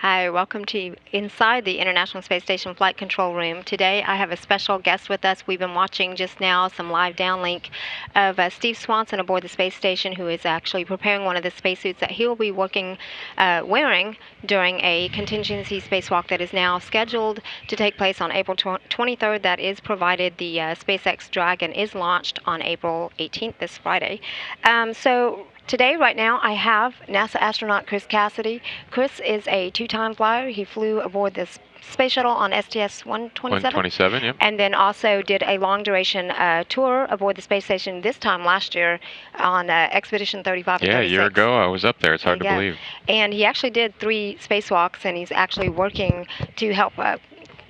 Hi, welcome to Inside the International Space Station Flight Control Room. Today I have a special guest with us. We've been watching just now some live downlink of Steve Swanson aboard the space station, who is actually preparing one of the spacesuits that he'll be wearing during a contingency spacewalk that is now scheduled to take place on April 23rd. That is provided the SpaceX Dragon is launched on April 18th, this Friday. Today, right now, I have NASA astronaut Chris Cassidy. Chris is a two-time flyer. He flew aboard this space shuttle on STS-127. 127, yep. And then also did a long-duration tour aboard the space station this time last year on Expedition 35 and 36. Yeah, a year ago I was up there. It's hard to believe. And he actually did 3 spacewalks, and he's actually working to help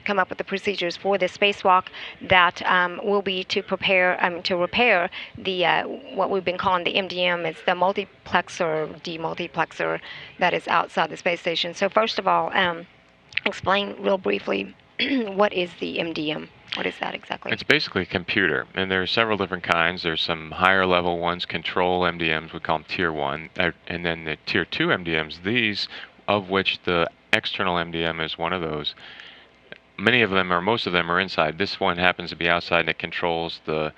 come up with the procedures for this spacewalk that will be to repair the what we've been calling the MDM. It's the multiplexer, demultiplexer that is outside the space station. So first of all, explain real briefly what is the MDM? What is that exactly? It's basically a computer, and there are several different kinds. There's some higher level ones, control MDMs, we call them Tier 1, and then the Tier 2 MDMs, these of which the external MDM is one of those. Many of them, or most of them, are inside. This one happens to be outside, and it controls the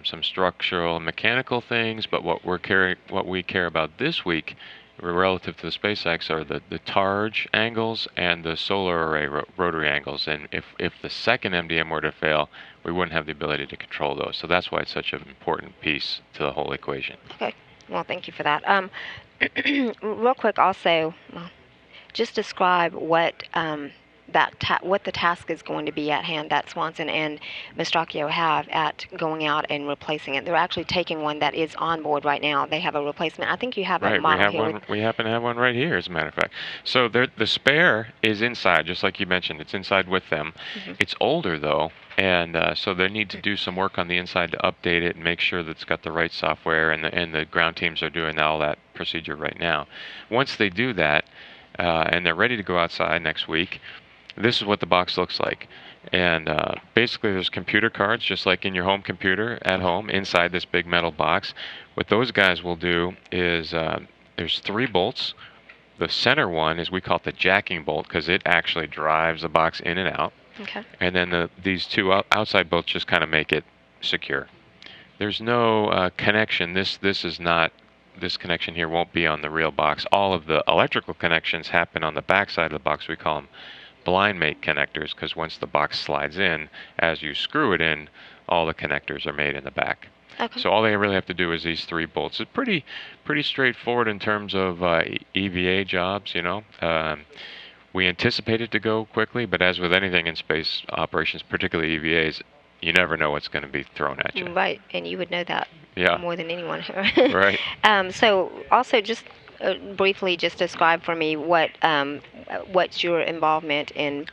some structural and mechanical things. But what we care about this week, relative to the SpaceX, are the targe angles and the solar array rotary angles. And if the second MDM were to fail, we wouldn't have the ability to control those. So that's why it's such an important piece to the whole equation. Okay. Well, thank you for that. Real quick, also, just describe what what the task is going to be at hand that Swanson and Mastracchio have at going out and replacing it. They're actually taking one that is on board right now. They have a replacement. I think you have a model here. We happen to have one right here, as a matter of fact. So the spare is inside, just like you mentioned. It's inside with them. Mm-hmm. It's older, though, and so they need to do some work on the inside to update it and make sure that it's got the right software, and the ground teams are doing all that procedure right now. Once they do that, and they're ready to go outside next week, this is what the box looks like. And basically there's computer cards, just like in your home computer at home, inside this big metal box. What those guys will do is there's 3 bolts. The center one is, we call it the jacking bolt, because it actually drives the box in and out. Okay. And then these 2 outside bolts just kind of make it secure. There's no connection. This connection here won't be on the real box. All of the electrical connections happen on the back side of the box. We call them blind mate connectors, because once the box slides in, as you screw it in, all the connectors are made in the back. Okay. So all they really have to do is these 3 bolts. It's pretty straightforward in terms of EVA jobs, you know. We anticipate it to go quickly, but as with anything in space operations, particularly EVAs, you never know what's going to be thrown at you. Right, and you would know that more than anyone. Right. So also just briefly just describe for me what's your involvement in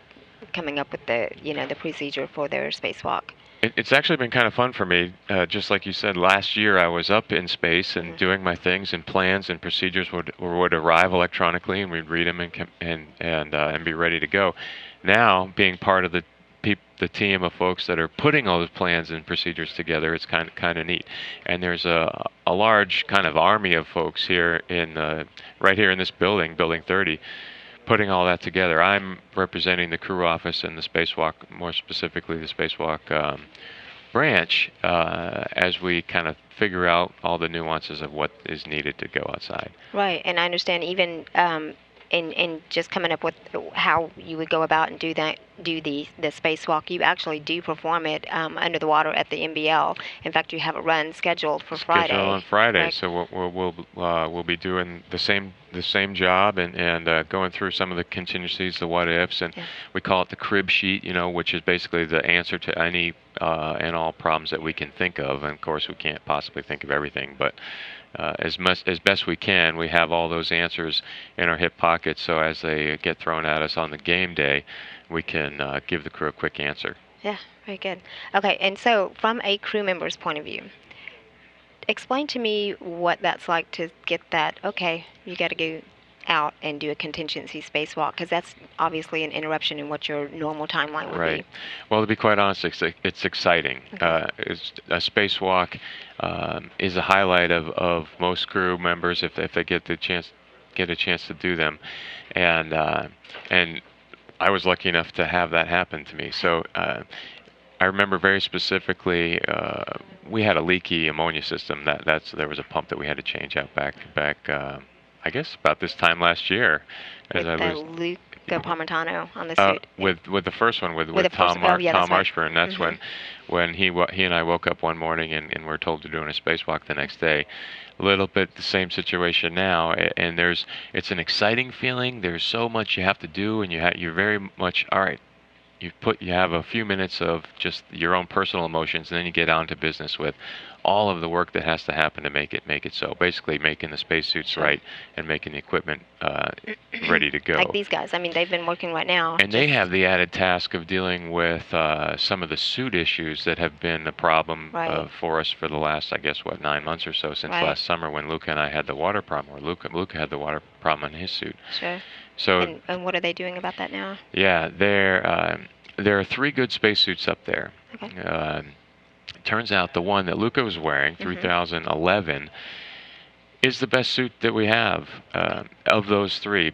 coming up with the procedure for their spacewalk. It's actually been kind of fun for me. Just like you said, last year I was up in space and doing my things, and plans and procedures would arrive electronically, and we'd read them and be ready to go. Now, being part of the team of folks that are putting all those plans and procedures together, it's kind of neat. And there's a large kind of army of folks here right here in this building, Building 30, putting all that together. I'm representing the crew office and the spacewalk, more specifically the spacewalk branch, as we kind of figure out all the nuances of what is needed to go outside. Right, and I understand even in just coming up with how you would go about and do the spacewalk, you actually do perform it under the water at the MBL. In fact, you have a run scheduled for Friday. Scheduled on Friday, correct? So we'll be doing the same job and going through some of the contingencies, the what ifs, and we call it the crib sheet, you know, which is basically the answer to any and all problems that we can think of. And of course, we can't possibly think of everything, but as best we can, we have all those answers in our hip pockets, so as they get thrown at us on the game day, we can give the crew a quick answer. Yeah, very good. Okay, and so from a crew member's point of view, explain to me what that's like to get that, okay, you got to go out and do a contingency spacewalk, because that's obviously an interruption in what your normal timeline would be. Right. Well, to be quite honest, it's exciting. Okay. A spacewalk is a highlight of most crew members if they get the chance get a chance to do them, and I was lucky enough to have that happen to me. So I remember very specifically, we had a leaky ammonia system. There was a pump that we had to change out back. I guess about this time last year, as With I the was Luca Parmitano on the suit. with the first one with the Tom first, oh, yeah, Tom that's right. Marshburn. That's when he and I woke up one morning and we're told to do a spacewalk the next day. A little bit the same situation now, and it's an exciting feeling. There's so much you have to do, and you're very much all right. You have a few minutes of just your own personal emotions, and then you get on to business with all of the work that has to happen to make it so. Basically, making the spacesuits right and making the equipment ready to go. Like these guys. I mean, they've been working right now. And they have the added task of dealing with some of the suit issues that have been a problem for us for the last, I guess, 9 months or so, since last summer when Luca and I had the water problem, or Luca had the water problem in his suit. Sure. So, and what are they doing about that now? Yeah, there are 3 good spacesuits up there. Okay. It turns out the one that Luca was wearing, 3011, is the best suit that we have of those 3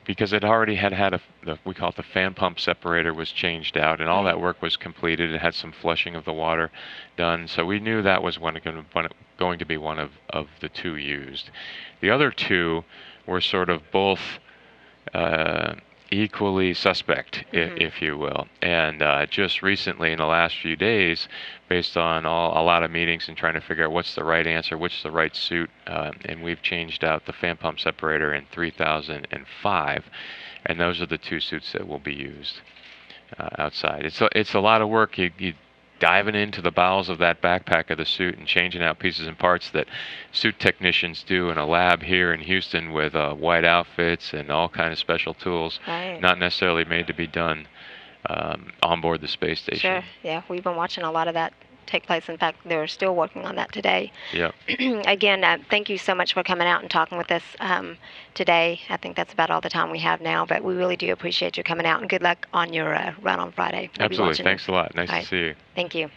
because it already had we call it the fan pump separator was changed out, and all that work was completed. It had some flushing of the water done, so we knew that was going to be one of the 2 used. The other 2 were sort of both equally suspect, if you will. And just recently, in the last few days, based on a lot of meetings and trying to figure out what's the right answer, which is the right suit, and we've changed out the fan pump separator in 3005, and those are the 2 suits that will be used outside. It's a lot of work. You diving into the bowels of that backpack of the suit and changing out pieces and parts that suit technicians do in a lab here in Houston with white outfits and all kind of special tools, not necessarily made to be done on board the space station. Sure, yeah, we've been watching a lot of that take place. In fact, they're still working on that today. Yeah. Again, thank you so much for coming out and talking with us today. I think that's about all the time we have now, but we really do appreciate you coming out, and good luck on your run on Friday. Absolutely. Thanks a lot. Nice to see you. Thank you.